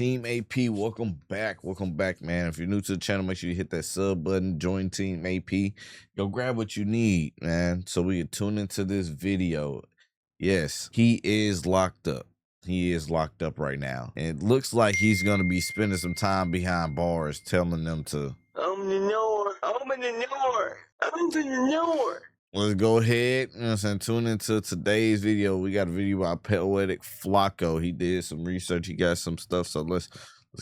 Team AP, welcome back. Welcome back, man. If you're new to the channel, make sure you hit that sub button, join Team AP. Go grab what you need, man, so we can tune into this video. Yes, he is locked up. He is locked up right now. And it looks like he's going to be spending some time behind bars telling them to... Open the door. Open the door. Open the door. Let's go ahead, you know what I'm saying, tune into today's video. We got a video about Poetic Flacco. He did some research. He got some stuff. So let's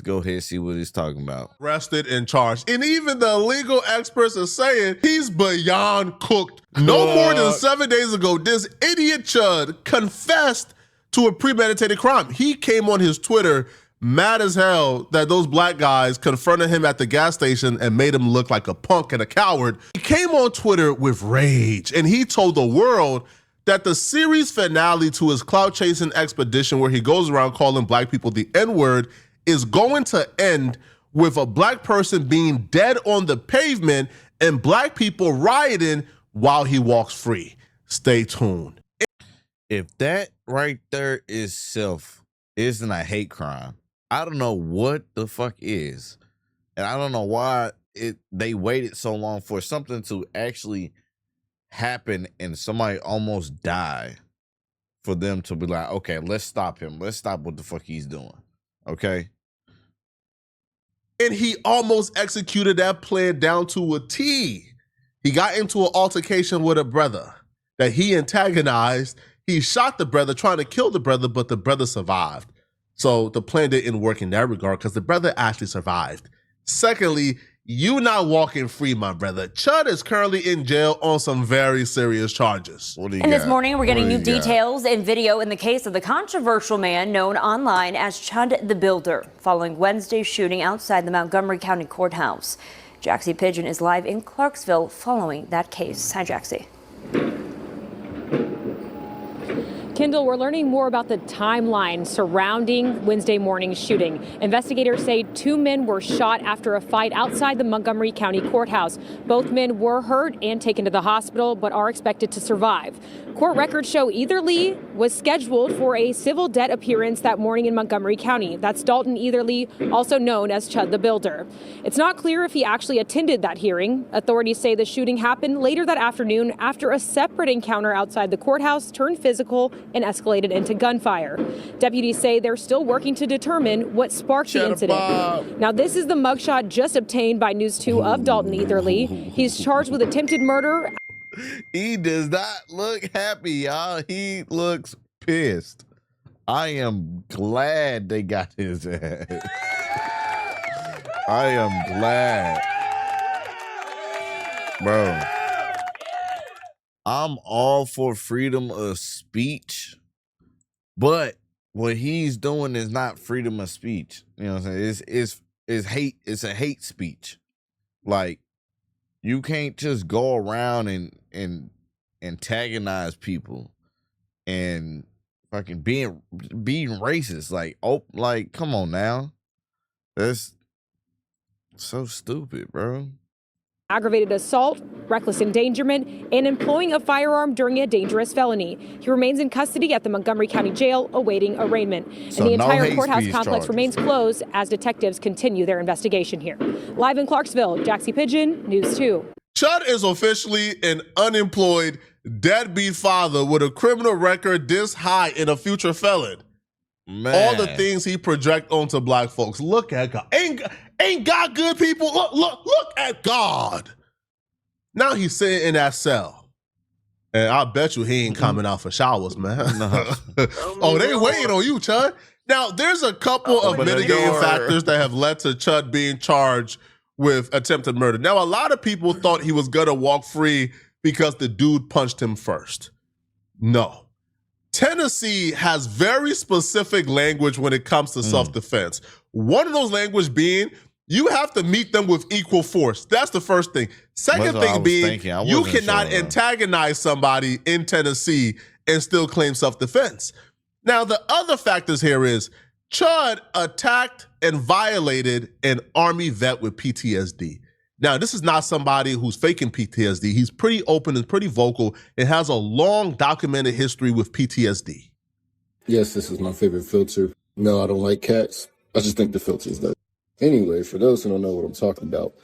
go ahead and see what he's talking about. Arrested and charged. And even the legal experts are saying he's beyond cooked. No more than 7 days ago, this idiot Chud confessed to a premeditated crime. He came on his Twitter mad as hell that those black guys confronted him at the gas station and made him look like a punk and a coward. He came on Twitter with rage and he told the world that the series finale to his clout chasing expedition, where he goes around calling black people the N-word, is going to end with a black person being dead on the pavement and black people rioting while he walks free. Stay tuned. If that right there isn't a hate crime, I don't know what the fuck is. And I don't know why they waited so long for something to actually happen and somebody almost die for them to be like, okay, let's stop him. Let's stop what the fuck he's doing. Okay. And he almost executed that plan down to a T. He got into an altercation with a brother that he antagonized. He shot the brother, trying to kill the brother, but the brother survived. So the plan didn't work in that regard because the brother actually survived. Secondly, you not walking free, my brother. Chud is currently in jail on some very serious charges. And this morning, we're getting new details and video in the case of the controversial man known online as Chud the Builder, following Wednesday's shooting outside the Montgomery County Courthouse. Jaxie Pigeon is live in Clarksville following that case. Hi, Jaxie. Kendall, we're learning more about the timeline surrounding Wednesday morning's shooting. Investigators say two men were shot after a fight outside the Montgomery County Courthouse. Both men were hurt and taken to the hospital, but are expected to survive. Court records show Etherly was scheduled for a civil debt appearance that morning in Montgomery County. That's Dalton Etherly, also known as Chud the Builder. It's not clear if he actually attended that hearing. Authorities say the shooting happened later that afternoon after a separate encounter outside the courthouse turned physical and escalated into gunfire. Deputies say they're still working to determine what sparked the incident. Now, this is the mugshot just obtained by News 2 of Dalton Etherly. He's charged with attempted murder. He does not look happy, y'all. He looks pissed. I am glad they got his ass. I am glad. Bro. I'm all for freedom of speech, but what he's doing is not freedom of speech. You know what I'm saying? It's hate. It's a hate speech. Like, you can't just go around and antagonize people and fucking being racist. Like, oh, like, come on now. That's so stupid, bro. Aggravated assault, reckless endangerment, and employing a firearm during a dangerous felony. He remains in custody at the Montgomery County Jail awaiting arraignment. So and the no entire courthouse hate-speech complex charges. remains closed as detectives continue their investigation here. Live in Clarksville, Jaxie Pigeon, News 2. Chud is officially an unemployed, deadbeat father with a criminal record this high and a future felon. Man. All the things he project onto black folks. Look at God. Ain't God good, people? Look at God. Now he's sitting in that cell. And I bet you he ain't coming out for showers, man. No. Oh, they waiting on you, Chud. Now, there's a couple of mitigating factors that have led to Chud being charged with attempted murder. Now, a lot of people thought he was gonna walk free because the dude punched him first. No. Tennessee has very specific language when it comes to self-defense. One of those language being, you have to meet them with equal force. That's the first thing. Second thing being, you cannot antagonize somebody in Tennessee and still claim self-defense. Now, the other factors here is Chud attacked and violated an Army vet with PTSD. Now, this is not somebody who's faking PTSD. He's pretty open and pretty vocal and has a long documented history with PTSD. Yes, this is my favorite filter. No, I don't like cats. I just think the filter is that. Anyway, for those who don't know what I'm talking about,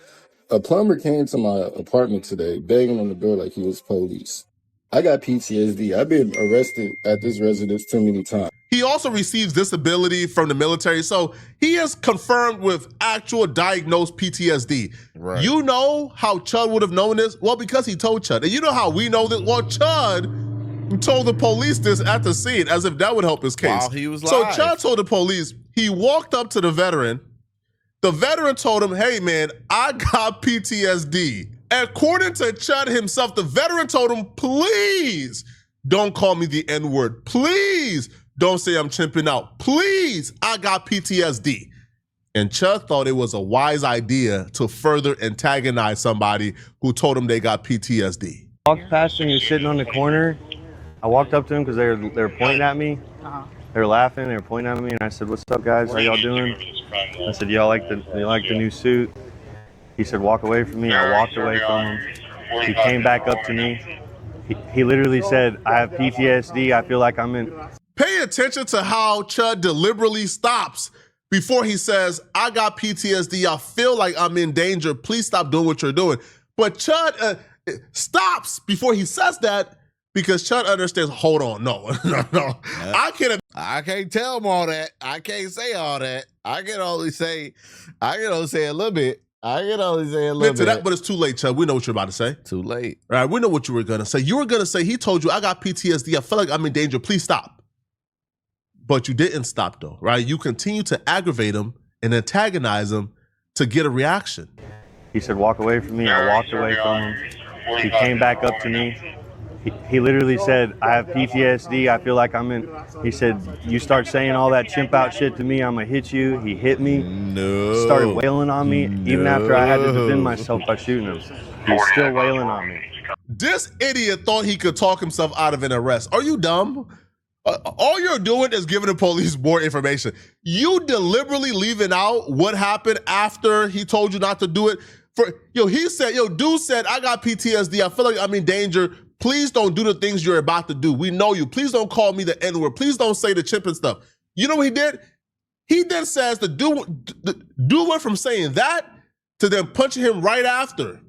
a plumber came to my apartment today begging on the door like he was police. I got PTSD. I've been arrested at this residence too many times. He also receives disability from the military, so he is confirmed with actual diagnosed PTSD. Right. You know how Chud would have known this? Well, because he told Chud. And you know how we know this? Well, Chud told the police this at the scene, as if that would help his case. While he was So live. Chud told the police, he walked up to the veteran. The veteran told him, hey man, I got PTSD. According to Chud himself, the veteran told him, please don't call me the N-word. Please don't say I'm chimping out. Please, I got PTSD. And Chud thought it was a wise idea to further antagonize somebody who told him they got PTSD. I walked past him, he was sitting on the corner. I walked up to him because they were pointing at me. They were laughing, they were pointing at me, and I said, what's up guys, how y'all doing? I said, y'all like the new suit? He said, walk away from me. I walked away from him. He came back up to me. He literally said, I have PTSD, I feel like I'm in. Pay attention to how Chud deliberately stops before he says, I got PTSD, I feel like I'm in danger, please stop doing what you're doing. But Chud stops before he says that because Chud understands, hold on, no. I can't tell him all that. I can't say all that. I can only say a little bit. But it's too late, Chud. We know what you're about to say. Too late. All right, we know what you were going to say. You were going to say, he told you, I got PTSD, I feel like I'm in danger, please stop. But you didn't stop though, right? You continue to aggravate him and antagonize him to get a reaction. He said, walk away from me. I walked away from him. He came back up to me. He literally said, I have PTSD, I feel like I'm in. He said, you start saying all that chimp out shit to me, I'm gonna hit you. He hit me. No. Started wailing on me, even after I had to defend myself by shooting him. He's still wailing on me. This idiot thought he could talk himself out of an arrest. Are you dumb? All you're doing is giving the police more information. You deliberately leaving out what happened after he told you not to do it. He said, dude said, I got PTSD, I feel like I'm in danger. Please don't do the things you're about to do. We know you. Please don't call me the N-word. Please don't say the chimp and stuff. You know what he did? He then says the dude went from saying that to then punching him right after.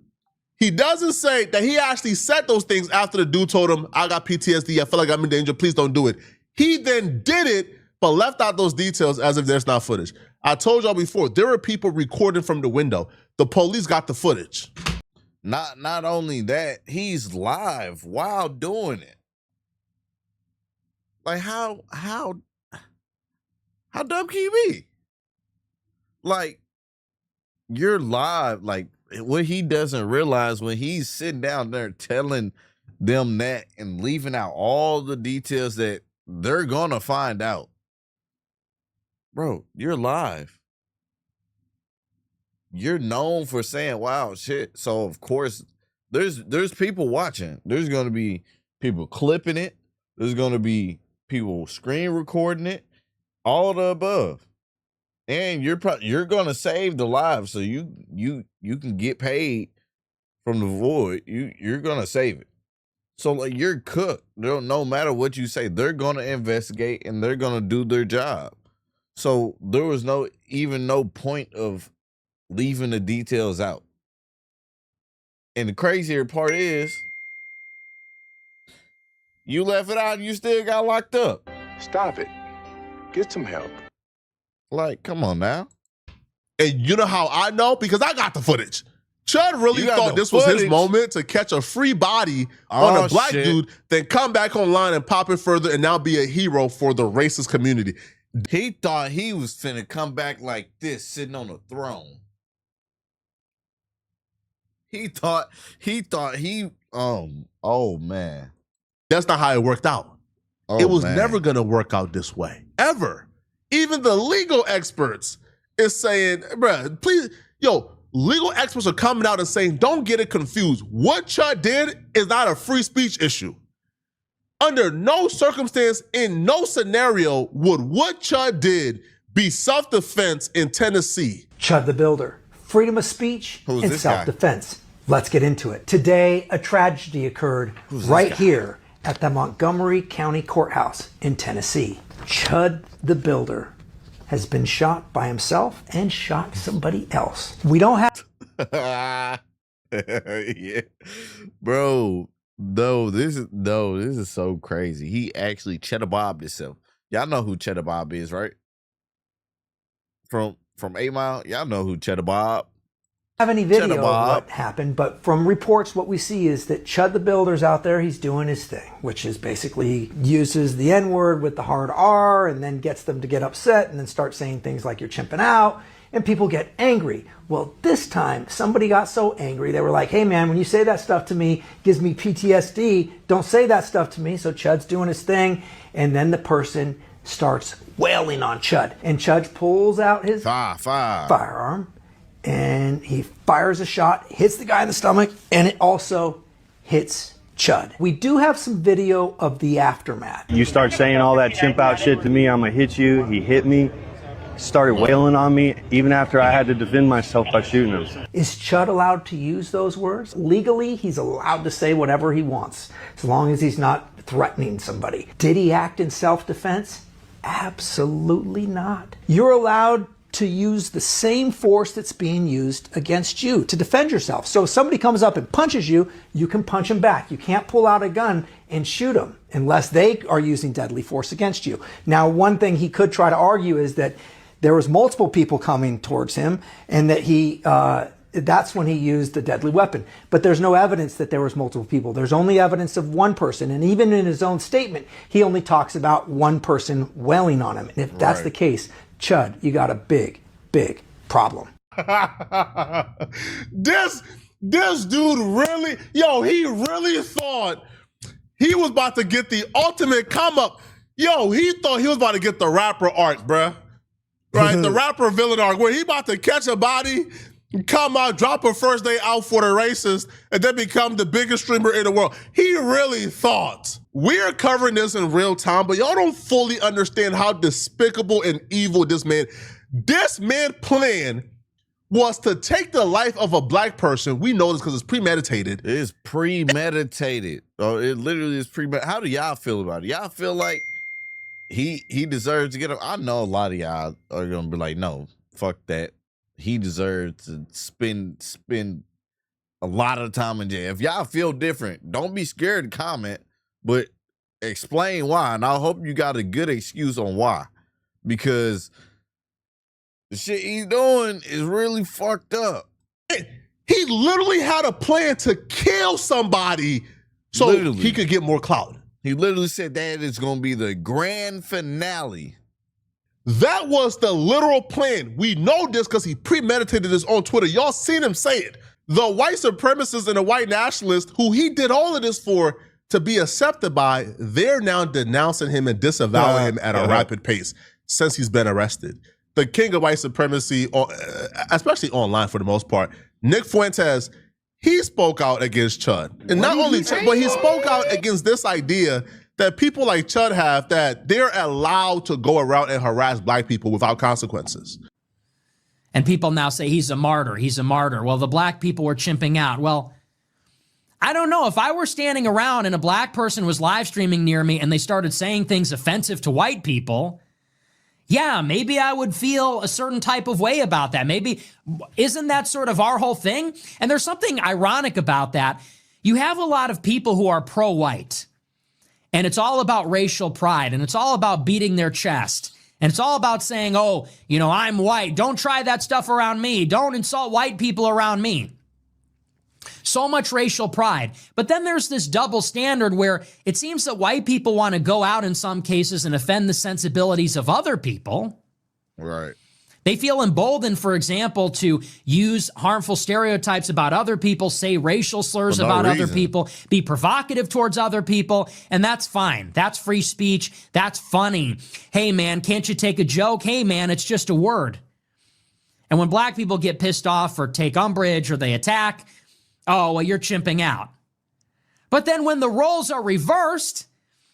He doesn't say that he actually said those things after the dude told him, I got PTSD, I feel like I'm in danger, please don't do it. He then did it, but left out those details as if there's not footage. I told y'all before, there were people recording from the window. The police got the footage. Not only that, he's live while doing it. Like how dumb can you be? Like, you're live. Like, what he doesn't realize when he's sitting down there telling them that and leaving out all the details that they're gonna find out. Bro, you're live. You're known for saying wild shit. So of course there's people watching. There's gonna be people clipping it. There's gonna be people screen recording it. All of the above. And you're gonna save the live, so you can get paid from the void. You're gonna save it. So like you're cooked. No matter what you say, they're gonna investigate and they're gonna do their job. So there was no point of leaving the details out. And the crazier part is, you left it out and you still got locked up. Stop it. Get some help. Like, come on now. And you know how I know? Because I got the footage. Chud really thought this was his moment to catch a free body on a black dude, then come back online and pop it further and now be a hero for the racist community. He thought he was finna come back like this, sitting on a throne. He thought oh man. That's not how it worked out. It was never gonna work out this way, ever. Even the legal experts is saying, bruh, please, legal experts are coming out and saying, don't get it confused. What Chud did is not a free speech issue. Under no circumstance, in no scenario, would what Chud did be self-defense in Tennessee. Chud the Builder, freedom of speech and self-defense. Let's get into it. Today, a tragedy occurred right here at the Montgomery County Courthouse in Tennessee. Chud the Builder has been shot by himself and shot somebody else. We don't have... Yeah. Bro, this is so crazy. He actually Cheddar Bobbed himself. Y'all know who Cheddar Bob is, right? From 8 Mile, y'all know who Cheddar Bob. Have any video of what happened, but from reports what we see is that Chud the Builder's out there, he's doing his thing, which is basically uses the N-word with the hard R and then gets them to get upset and then start saying things like you're chimping out and people get angry. Well, this time somebody got so angry they were like, hey man, when you say that stuff to me, gives me PTSD, don't say that stuff to me. So Chud's doing his thing and then the person starts wailing on Chud and Chud pulls out his firearm. And he fires a shot, hits the guy in the stomach, and it also hits Chud. We do have some video of the aftermath. You start saying all that chimp out shit to me, I'm gonna hit you. He hit me, started wailing on me, even after I had to defend myself by shooting him. Is Chud allowed to use those words? Legally, he's allowed to say whatever he wants, as long as he's not threatening somebody. Did he act in self-defense? Absolutely not. You're allowed to use the same force that's being used against you to defend yourself. So if somebody comes up and punches you, you can punch them back. You can't pull out a gun and shoot them unless they are using deadly force against you. Now, one thing he could try to argue is that there was multiple people coming towards him and that that's when he used the deadly weapon. But there's no evidence that there was multiple people. There's only evidence of one person. And even in his own statement, he only talks about one person wailing on him. And if that's the case, Chud, you got a big, big problem. This dude really, he really thought he was about to get the ultimate come up. He thought he was about to get the rapper arc, bruh. Right? The rapper villain arc, where he about to catch a body, come out, drop a first day out for the racist, and then become the biggest streamer in the world. He really thought. We're covering this in real time, but y'all don't fully understand how despicable and evil this man plan was to take the life of a black person. We know this because it's premeditated. It is premeditated. It literally is premeditated. How do y'all feel about it? Y'all feel like he deserves to get up? I know a lot of y'all are gonna be like, no, fuck that. He deserves to spend a lot of time in jail. If y'all feel different, don't be scared to comment, but explain why. And I hope you got a good excuse on why. Because the shit he's doing is really fucked up. He literally had a plan to kill somebody so he could get more clout. He literally said that is going to be the grand finale. That was the literal plan. We know this because he premeditated this on Twitter. Y'all seen him say it. The white supremacists and the white nationalists who he did all of this for to be accepted by, they're now denouncing him and disavowing him at a rapid pace since he's been arrested. The king of white supremacy, especially online for the most part, Nick Fuentes, he spoke out against Chud. And not only Chud, but he spoke out against this idea that people like Chud have, that they're allowed to go around and harass black people without consequences. And people now say he's a martyr, he's a martyr. Well, the black people were chimping out. Well, I don't know. If I were standing around and a black person was live streaming near me and they started saying things offensive to white people, yeah, maybe I would feel a certain type of way about that. Maybe, isn't that sort of our whole thing? And there's something ironic about that. You have a lot of people who are pro-white, and it's all about racial pride, and it's all about beating their chest, and it's all about saying, oh, I'm white. Don't try that stuff around me. Don't insult white people around me. So much racial pride. But then there's this double standard where it seems that white people want to go out in some cases and offend the sensibilities of other people. Right. They feel emboldened, for example, to use harmful stereotypes about other people, say racial slurs about other people, be provocative towards other people, and that's fine. That's free speech. That's funny. Hey, man, can't you take a joke? Hey, man, it's just a word. And when black people get pissed off or take umbrage or they attack, oh, well, you're chimping out. But then when the roles are reversed,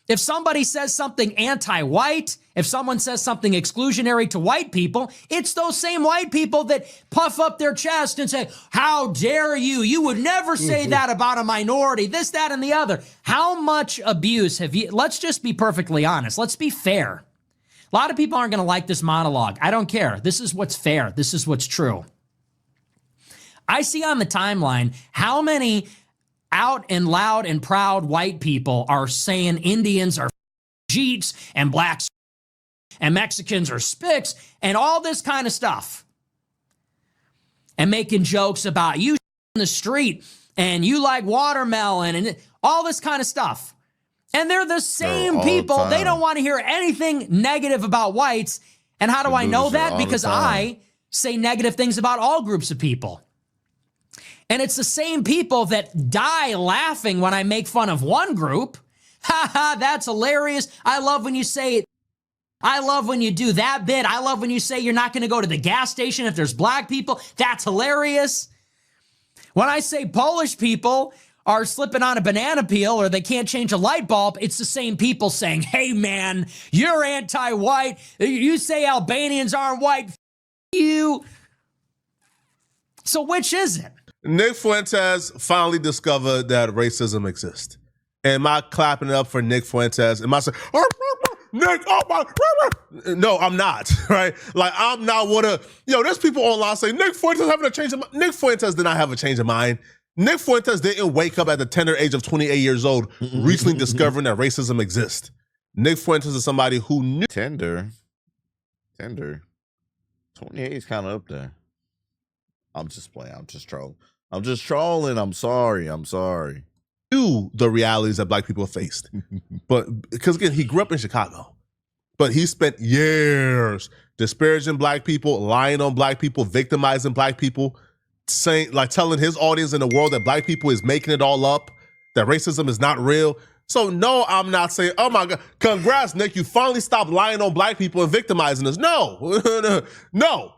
if somebody says something anti-white, if someone says something exclusionary to white people, it's those same white people that puff up their chest and say, how dare you? You would never say that about a minority, this, that, and the other. How much abuse have you? Let's just be perfectly honest. Let's be fair. A lot of people aren't going to like this monologue. I don't care. This is what's fair. This is what's true. I see on the timeline how many out and loud and proud white people are saying Indians are Jeets and blacks and Mexicans are spics and all this kind of stuff. And making jokes about you in the street and you like watermelon and all this kind of stuff. And they're the same people. They don't want to hear anything negative about whites. And how do I know that? Because I say negative things about all groups of people. And it's the same people that die laughing when I make fun of one group. Ha ha, that's hilarious. I love when you say it. I love when you do that bit. I love when you say you're not going to go to the gas station if there's black people. That's hilarious. When I say Polish people are slipping on a banana peel or they can't change a light bulb, it's the same people saying, hey man, you're anti-white. You say Albanians aren't white. F you. So which is it? Nick Fuentes finally discovered that racism exists. Am I clapping it up for Nick Fuentes? Am I saying, Nick, oh my, no, I'm not, right? Like, I'm not there's people online saying, Nick Fuentes having a change of mind. Nick Fuentes did not have a change of mind. Nick Fuentes didn't wake up at the tender age of 28 years old, recently discovering that racism exists. Nick Fuentes is somebody who knew. Tender. 28 is kind of up there. I'm just playing. I'm just trolling. I'm sorry. Knew the realities that black people faced. But because again, he grew up in Chicago, but he spent years disparaging black people, lying on black people, victimizing black people, telling his audience in the world that black people is making it all up, that racism is not real. So no, I'm not saying, oh my God, congrats, Nick, you finally stopped lying on black people and victimizing us. No, no.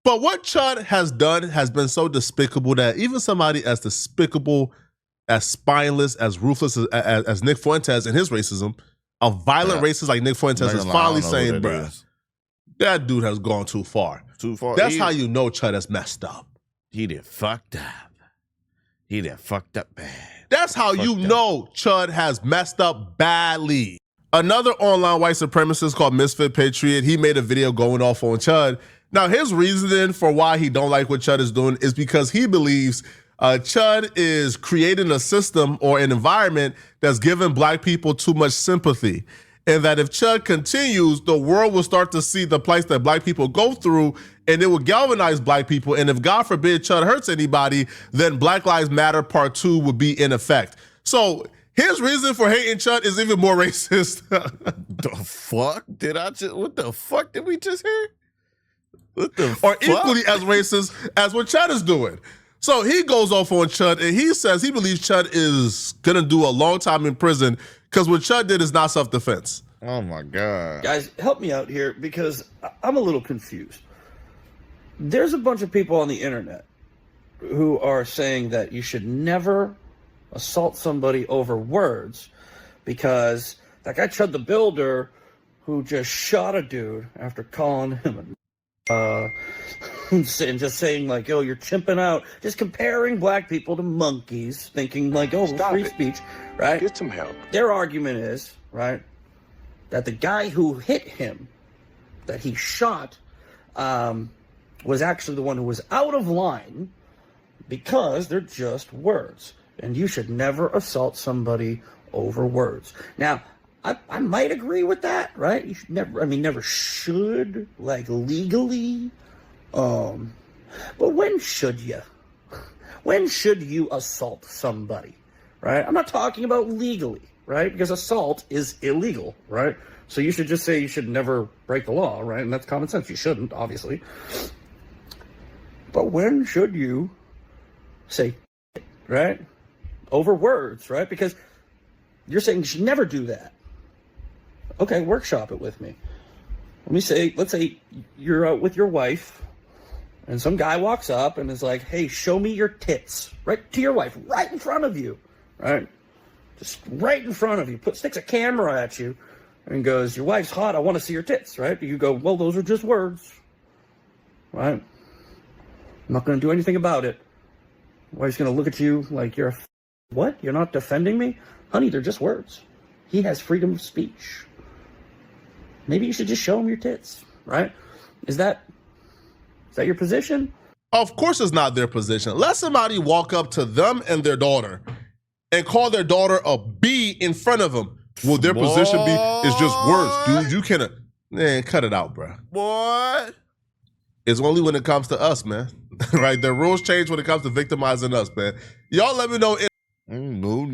But what Chud has done has been so despicable that even somebody as despicable, as spineless, as ruthless as Nick Fuentes and his racism, a violent racist like Nick Fuentes is finally saying, bruh, that dude has gone too far. That's how you know Chud has messed up. He done fucked up. He done fucked up bad. That's how you know Chud has messed up badly. Another online white supremacist called Misfit Patriot, he made a video going off on Chud. Now, his reasoning for why he don't like what Chud is doing is because he believes Chud is creating a system or an environment that's giving black people too much sympathy. And that if Chud continues, the world will start to see the plight that black people go through and it will galvanize black people. And if God forbid Chud hurts anybody, then Black Lives Matter Part 2 would be in effect. So his reason for hating Chud is even more racist. The fuck? What the fuck did we just hear? Or equally as racist as what Chud is doing. So he goes off on Chud and he says he believes Chud is gonna do a long time in prison because what Chud did is not self-defense. Oh my God. Guys, help me out here because I'm a little confused. There's a bunch of people on the internet who are saying that you should never assault somebody over words because that guy Chud the Builder who just shot a dude after calling him and just saying like, oh, you're chimping out, just comparing black people to monkeys, thinking like, oh, free speech, right? Get some help. Their argument is, right, that the guy who hit him, that he shot, was actually the one who was out of line because they're just words. And you should never assault somebody over words. Now, I might agree with that, right? You should never should, like legally. But when should you? When should you assault somebody, right? I'm not talking about legally, right? Because assault is illegal, right? So you should just say you should never break the law, right? And that's common sense. You shouldn't, obviously. But when should you say, right? Over words, right? Because you're saying you should never do that. Okay, workshop it with me. Let's say you're out with your wife and some guy walks up and is like, hey, show me your tits. Right to your wife, right in front of you, right? Just right in front of you. Sticks a camera at you and goes, your wife's hot, I want to see your tits, right? You go, well, those are just words, right? I'm not going to do anything about it. Wife's going to look at you like you're what? You're not defending me? Honey, they're just words. He has freedom of speech. maybe you should just show them your tits, right? Is that your position? Of course it's not their position. Let somebody walk up to them and their daughter and call their daughter a B in front of them. Will their position be, it's just worse, dude. You cannot, man, cut it out, bro. Boy. It's only when it comes to us, man. Right? The rules change when it comes to victimizing us, man. Y'all let me know. No,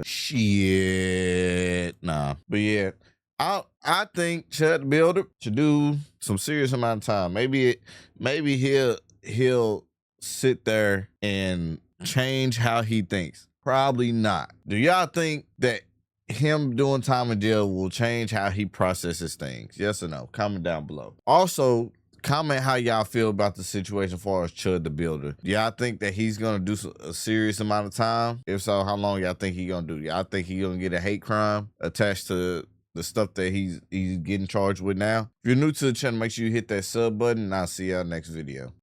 shit. Nah. But yeah, I think Chud the Builder should do some serious amount of time. Maybe he'll sit there and change how he thinks. Probably not. Do y'all think that him doing time in jail will change how he processes things? Yes or no? Comment down below. Also, comment how y'all feel about the situation as far as Chud the Builder. Do y'all think that he's gonna do a serious amount of time? If so, how long y'all think he gonna do? Y'all think he gonna get a hate crime attached to the stuff that he's getting charged with now? If you're new to the channel, make sure you hit that sub button, and I'll see y'all next video.